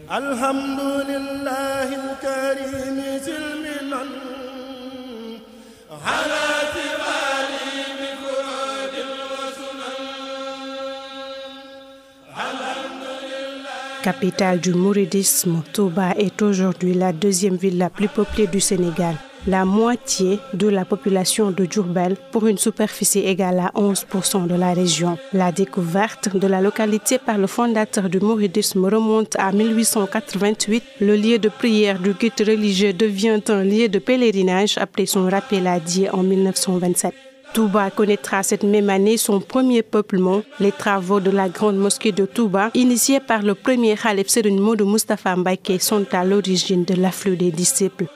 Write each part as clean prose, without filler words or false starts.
Alhamdulillahi al-karim silmilan ala tibali bi furadin wa sunan. Capitale du mouridisme, Touba est aujourd'hui la deuxième ville la plus peuplée du Sénégal. La moitié de la population de Diourbel pour une superficie égale à 11% de la région. La découverte de la localité par le fondateur du mouridisme remonte à 1888. Le lieu de prière du guide religieux devient un lieu de pèlerinage après son rappel à Dieu en 1927. Touba connaîtra cette même année son premier peuplement. Les travaux de la grande mosquée de Touba, initiés par le premier khalife Serigne Modou Moustapha Mbacké, sont à l'origine de l'afflux des disciples.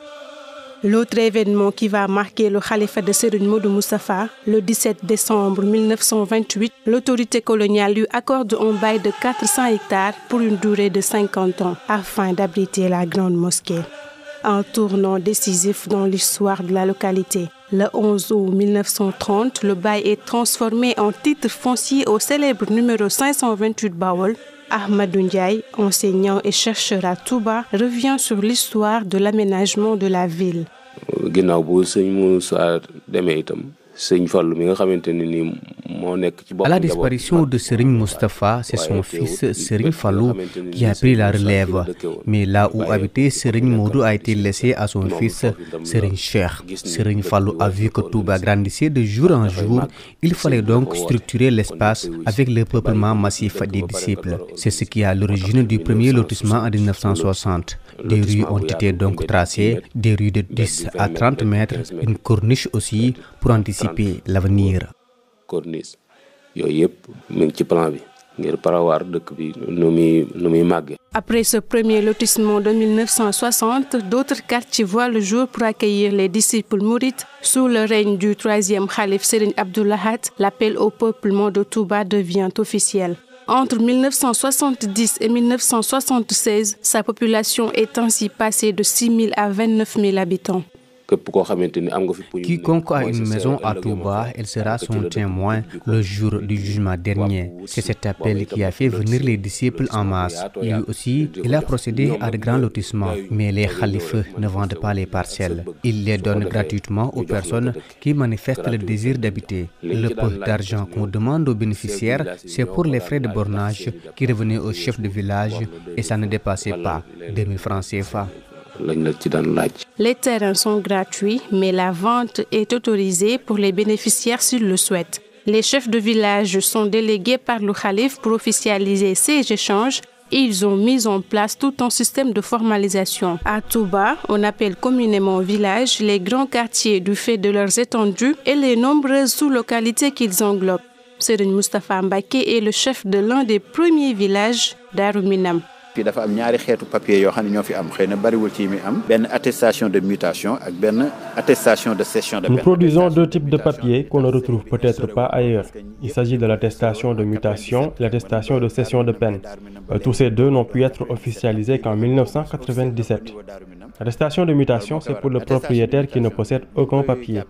L'autre événement qui va marquer le califat de Serigne Modou Moustapha, le 17 décembre 1928, l'autorité coloniale lui accorde un bail de 400 hectares pour une durée de 50 ans afin d'abriter la grande mosquée. Un tournant décisif dans l'histoire de la localité. Le 11 août 1930, le bail est transformé en titre foncier au célèbre numéro 528 Bawol. Ahmadou Ndiaye, enseignant et chercheur à Touba, revient sur l'histoire de l'aménagement de la ville. À la disparition de Serigne Moustapha, c'est son fils Serigne Fallou qui a pris la relève. Mais là où habitait Serigne Modou a été laissé à son fils Serigne Cheikh. Serigne Fallou a vu que Touba grandissait de jour en jour. Il fallait donc structurer l'espace avec le peuplement massif des disciples. C'est ce qui est à l'origine du premier lotissement en 1960. Des rues ont été donc tracées, des rues de 10 à 30 mètres, une corniche aussi pour anticiper l'avenir. Après ce premier lotissement de 1960, d'autres quartiers voient le jour pour accueillir les disciples mourides. Sous le règne du troisième khalife Serigne Abdou Lahad, l'appel au peuplement de Touba devient officiel. Entre 1970 et 1976, sa population est ainsi passée de 6 000 à 29 000 habitants. Quiconque a une maison à Touba, elle sera son témoin le jour du jugement dernier. C'est cet appel qui a fait venir les disciples en masse. Lui aussi, il a procédé à de grands lotissements, mais les khalifes ne vendent pas les parcelles. Ils les donnent gratuitement aux personnes qui manifestent le désir d'habiter. Le peu d'argent qu'on demande aux bénéficiaires, c'est pour les frais de bornage qui revenaient au chef de village et ça ne dépassait pas 2000 francs CFA. Les terrains sont gratuits, mais la vente est autorisée pour les bénéficiaires s'ils le souhaitent. Les chefs de village sont délégués par le khalife pour officialiser ces échanges. Ils ont mis en place tout un système de formalisation. À Touba, on appelle communément village les grands quartiers du fait de leurs étendues et les nombreuses sous-localités qu'ils englobent. Serigne Moustapha Mbacké est le chef de l'un des premiers villages d'Darou Minam. Attestation de mutation et attestation de cession de peine. Nous produisons deux types de papiers qu'on ne retrouve peut-être pas ailleurs. Il s'agit de l'attestation de mutation et l'attestation de cession de peine. Tous ces deux n'ont pu être officialisés qu'en 1997. L'attestation de mutation, c'est pour le propriétaire qui ne possède aucun papier.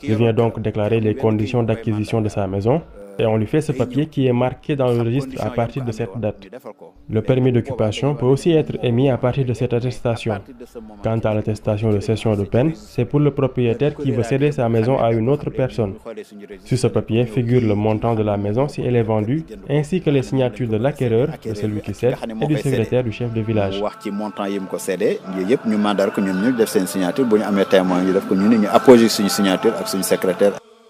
Il vient donc déclarer les conditions d'acquisition de sa maison et on lui fait ce papier qui est marqué dans le registre à partir de cette date. Le permis d'occupation peut aussi être émis à partir de cette attestation. Quant à l'attestation de cession de peine, c'est pour le propriétaire qui veut céder sa maison à une autre personne. Sur ce papier figure le montant de la maison si elle est vendue, ainsi que les signatures de l'acquéreur, de celui qui cède, et du secrétaire du chef de village.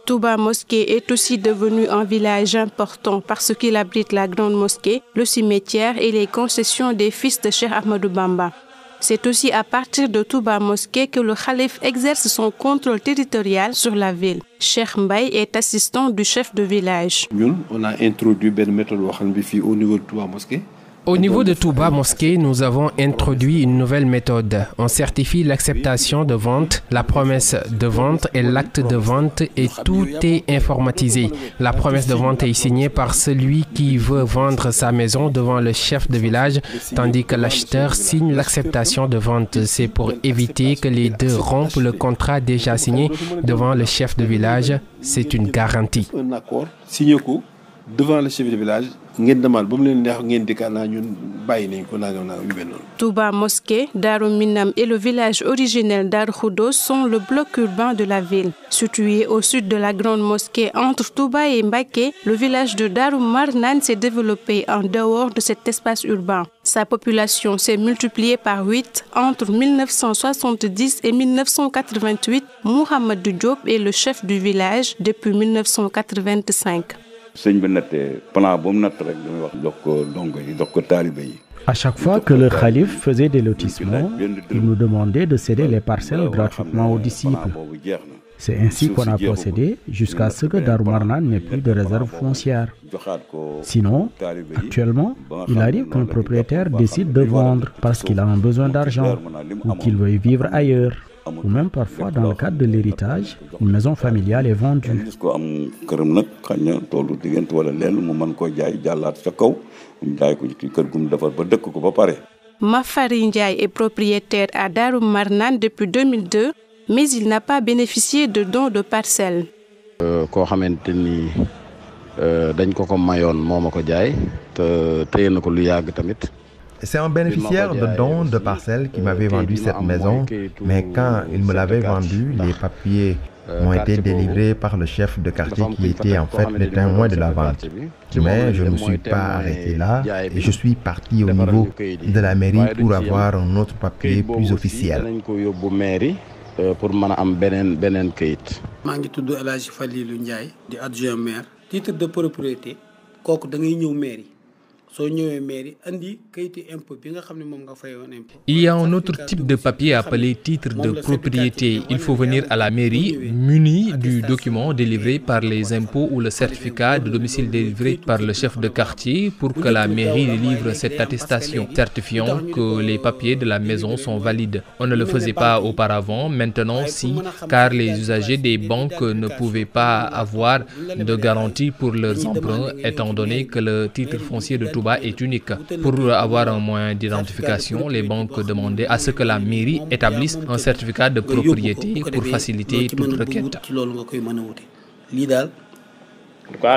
Touba Mosquée est aussi devenu un village important parce qu'il abrite la grande mosquée, le cimetière et les concessions des fils de Cheikh Ahmadou Bamba. C'est aussi à partir de Touba Mosquée que le khalife exerce son contrôle territorial sur la ville. Cheikh Mbaye est assistant du chef de village. On a introduit une méthode au niveau de Touba Mosquée. Au niveau de Touba Mosquée, nous avons introduit une nouvelle méthode. On certifie l'acceptation de vente, la promesse de vente et l'acte de vente et tout est informatisé. La promesse de vente est signée par celui qui veut vendre sa maison devant le chef de village, tandis que l'acheteur signe l'acceptation de vente. C'est pour éviter que les deux rompent le contrat déjà signé devant le chef de village. C'est une garantie. Un accord signé devant le chef de village ngeen demande ba mu leen neex ngeen dikkaat naa ñun bàyyi nañ ko nangam yu mel noonu. Touba Mosquée, Darou Minam et le village originel Darou Khoudoss sont le bloc urbain de la ville. Situé au sud de la grande mosquée entre Touba et Mbacké, le village de Darou Marnane s'est développé en dehors de cet espace urbain. Sa population s'est multipliée par 8 entre 1970 et 1988. Mouhamadou Diop est le chef du village depuis 1985. À chaque fois que le calife faisait des lotissements, il nous demandait de céder les parcelles gratuitement aux disciples. C'est ainsi qu'on a procédé jusqu'à ce que Darou Marnane n'ait plus de réserve foncière. Sinon, actuellement, il arrive qu'un propriétaire décide de vendre parce qu'il a un besoin d'argent ou qu'il veut vivre ailleurs. Ou même parfois, dans le cadre de l'héritage, une maison familiale est vendue. Mafari Ndiaye est propriétaire à Darou Marnane depuis 2002, mais il n'a pas bénéficié de dons de parcelles. C'est un bénéficiaire de dons de parcelles qui m'avait vendu cette maison, mais quand il me l'avait vendue, les papiers ont été délivrés par le chef de quartier qui était en fait le témoin de la vente. Mais je ne me suis pas arrêté là et je suis parti au niveau de la mairie pour avoir un autre papier plus officiel. Titre de propriété, il y a un autre type de papier appelé titre de propriété. Il faut venir à la mairie muni du document délivré par les impôts ou le certificat de domicile délivré par le chef de quartier pour que la mairie délivre cette attestation certifiant que les papiers de la maison sont valides. On ne le faisait pas auparavant, maintenant si, car les usagers des banques ne pouvaient pas avoir de garantie pour leurs emprunts étant donné que le titre foncier de Touba est unique. Pour avoir un moyen d'identification, les banques demandaient à ce que la mairie établisse un certificat de propriété pour faciliter toute requête.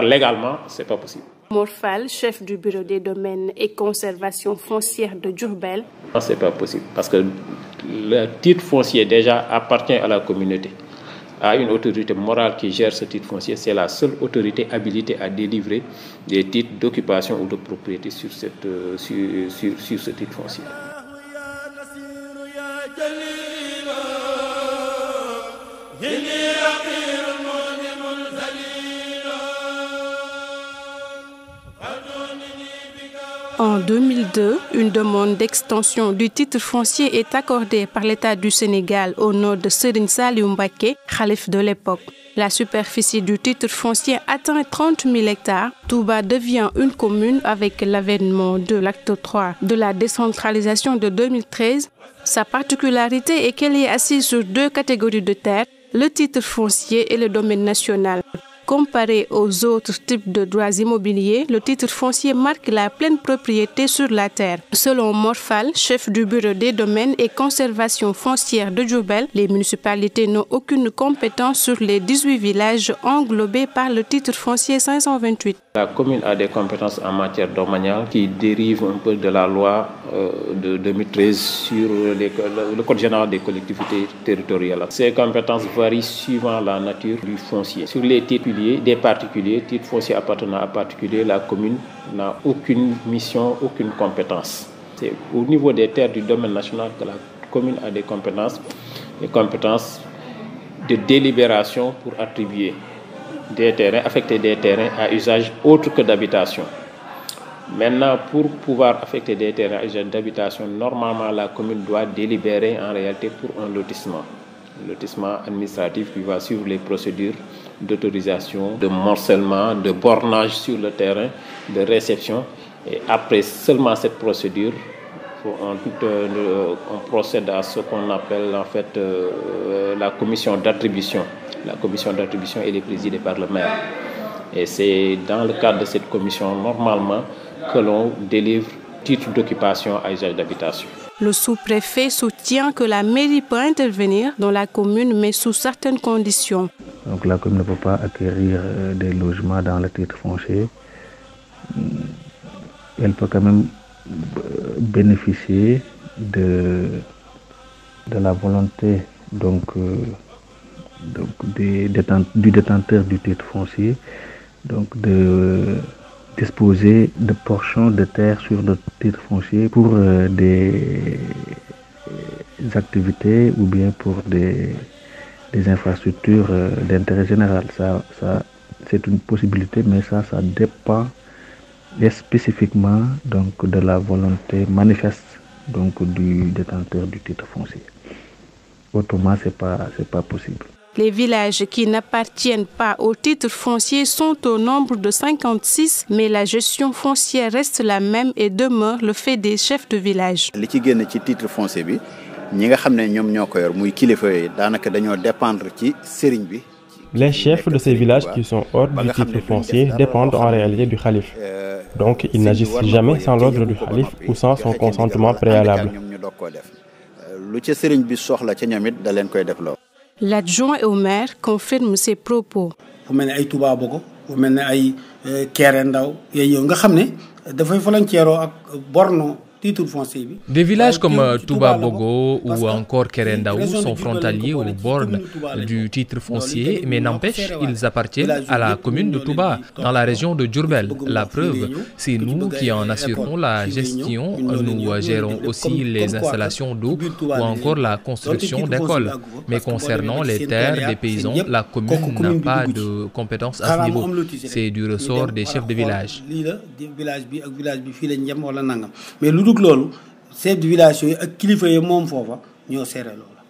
Légalement, c'est pas possible. Morphal, chef du bureau des domaines et conservation foncière de Diourbel. Non, c'est pas possible parce que le titre foncier déjà appartient à la communauté, à une autorité morale qui gère ce titre foncier. C'est la seule autorité habilitée à délivrer des titres d'occupation ou de propriété sur ce titre foncier. En 2002, une demande d'extension du titre foncier est accordée par l'État du Sénégal au nom de Serigne Saliou Mbacké, khalife de l'époque. La superficie du titre foncier atteint 30 000 hectares. Touba devient une commune avec l'avènement de l'acte 3 de la décentralisation de 2013. Sa particularité est qu'elle est assise sur deux catégories de terres, le titre foncier et le domaine national. Comparé aux autres types de droits immobiliers, le titre foncier marque la pleine propriété sur la terre. Selon Morphal, chef du bureau des domaines et conservation foncière de Diourbel, les municipalités n'ont aucune compétence sur les 18 villages englobés par le titre foncier 528. La commune a des compétences en matière domaniale qui dérivent un peu de la loi de 2013 sur le Code général des collectivités territoriales. Ces compétences varient suivant la nature du foncier. Sur les titres des particuliers, titres fonciers appartenant à particuliers, la commune n'a aucune mission, aucune compétence. C'est au niveau des terres du domaine national que la commune a des compétences de délibération pour attribuer des terrains, affecter des terrains à usage autre que d'habitation. Maintenant, pour pouvoir affecter des terrains à usage d'habitation, normalement la commune doit délibérer en réalité pour un lotissement. Un lotissement administratif qui va suivre les procédures d'autorisation, de morcellement, de bornage sur le terrain, de réception. Et après seulement cette procédure, on procède à ce qu'on appelle en fait la commission d'attribution. La commission d'attribution, elle est présidée par le maire. Et c'est dans le cadre de cette commission, normalement, que l'on délivre titre d'occupation à usage d'habitation. Le sous-préfet soutient que la mairie peut intervenir dans la commune, mais sous certaines conditions. Donc la commune ne peut pas acquérir des logements dans le titre foncier elle peut quand même bénéficier de la volonté du détenteur du titre foncier, de disposer de portions de terre sur le titre foncier pour des activités ou bien pour des infrastructures d'intérêt général. Ça, c'est une possibilité, mais ça dépend spécifiquement de la volonté manifeste du détenteur du titre foncier. Autrement, c'est pas possible. Les villages qui n'appartiennent pas au titre foncier sont au nombre de 56, mais la gestion foncière reste la même et demeure le fait des chefs de village. Li ci génn ci titre foncier bi ñi nga xam ne ñoom ñoo ko yor muy kilifa yi daanaka dañoo dépendre ci sëriñ bi. Les chefs de ces villages qui sont hors du titre foncier dépendent en réalité du calife. Donc, ils n'agissent jamais sans l'ordre du calife ou sans son consentement préalable. L'adjoint au maire confirme ses propos. Des villages comme Touba Bogo ou encore Kerendaou sont frontaliers aux bornes du titre foncier, mais n'empêche, ils appartiennent à la commune de Touba, dans la région de Diourbel. La preuve, c'est nous qui en assurons la gestion. Nous gérons aussi les installations d'eau ou encore la construction d'écoles. Mais concernant les terres des paysans, la commune n'a pas de compétences à ce niveau. C'est du ressort des chefs de village.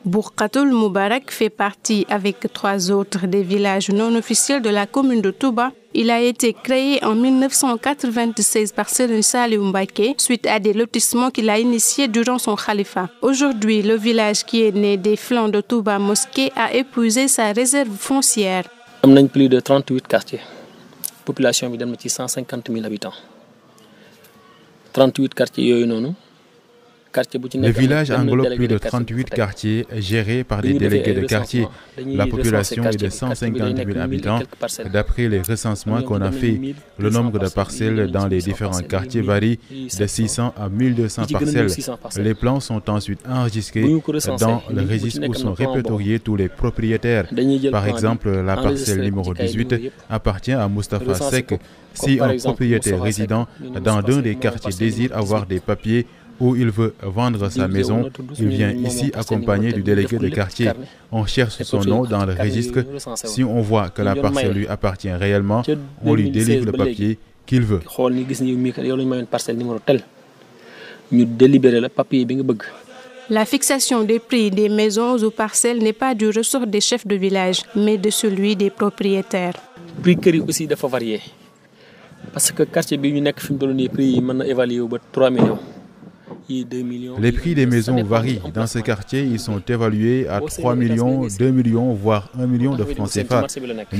Bourkatoul Moubarak fait partie avec 3 autres des villages non officiels de la commune de Touba. Il a été créé en 1996 par Serigne Saliou Mbacké suite à des lotissements qu'il a initiés durant son khalifa. Aujourd'hui, le village qui est né des flancs de Touba Mosquée a épuisé sa réserve foncière. On a plus de 38 quartiers. La population est de 150 000 habitants. 38 quartiers. Le village englobe plus de 38 quartiers gérés par des délégués de quartier. La population est de 150 000 habitants. D'après les recensements qu'on a fait, le nombre de parcelles dans les différents quartiers varie de 600 à 1200 parcelles. Les plans sont ensuite enregistrés dans le registre où sont répertoriés tous les propriétaires. Par exemple, la parcelle numéro 18 appartient à Moustapha Seck. Si un propriétaire résident dans un des quartiers désire avoir des papiers où il veut vendre sa maison, il vient ici accompagné du délégué de quartier. On cherche son nom dans le registre. Si on voit que la parcelle lui appartient réellement, on lui délivre le papier qu'il veut. La fixation des prix des maisons ou parcelles n'est pas du ressort des chefs de village, mais de celui des propriétaires. Le prix aussi doit varier. Parce que le quartier le prix est évalué à 3 millions. Les prix des maisons varient. Dans ce quartier, ils sont évalués à 3 millions, 2 millions, voire 1 million de francs CFA.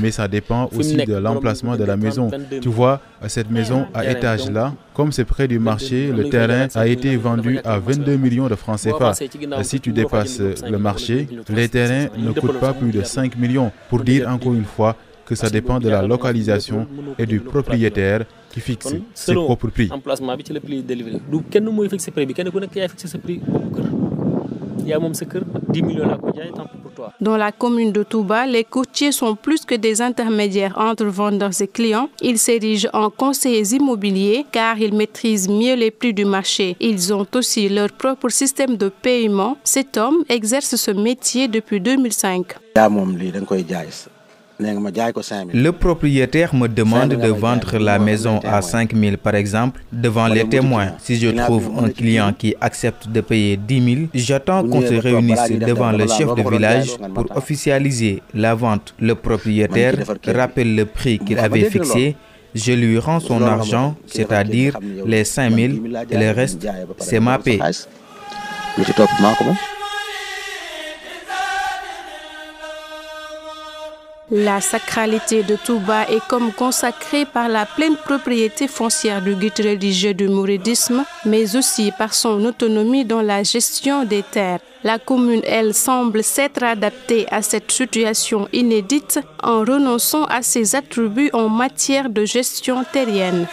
Mais ça dépend aussi de l'emplacement de la maison. Tu vois, cette maison à étage-là, comme c'est près du marché, le terrain a été vendu à 22 millions de francs CFA. Si tu dépasses le marché, les terrains ne coûtent pas plus de 5 millions. Pour dire encore une fois que ça dépend de la localisation et du propriétaire qui fixe ses propres prix. Dans la commune de Touba, les courtiers sont plus que des intermédiaires entre vendeurs et clients. Ils s'érigent en conseillers immobiliers car ils maîtrisent mieux les prix du marché. Ils ont aussi leur propre système de paiement. Cet homme exerce ce métier depuis 2005. Le propriétaire me demande de vendre la maison à 5 000 par exemple devant les témoins. Si je trouve un client qui accepte de payer 10 000, j'attends qu'on se réunisse devant le chef de village pour officialiser la vente. Le propriétaire rappelle le prix qu'il avait fixé. Je lui rends son argent, c'est-à-dire les 5 000 et le reste, c'est ma paie. La sacralité de Touba est comme consacrée par la pleine propriété foncière du guide religieux du mouridisme, mais aussi par son autonomie dans la gestion des terres. La commune, elle, semble s'être adaptée à cette situation inédite en renonçant à ses attributs en matière de gestion terrienne.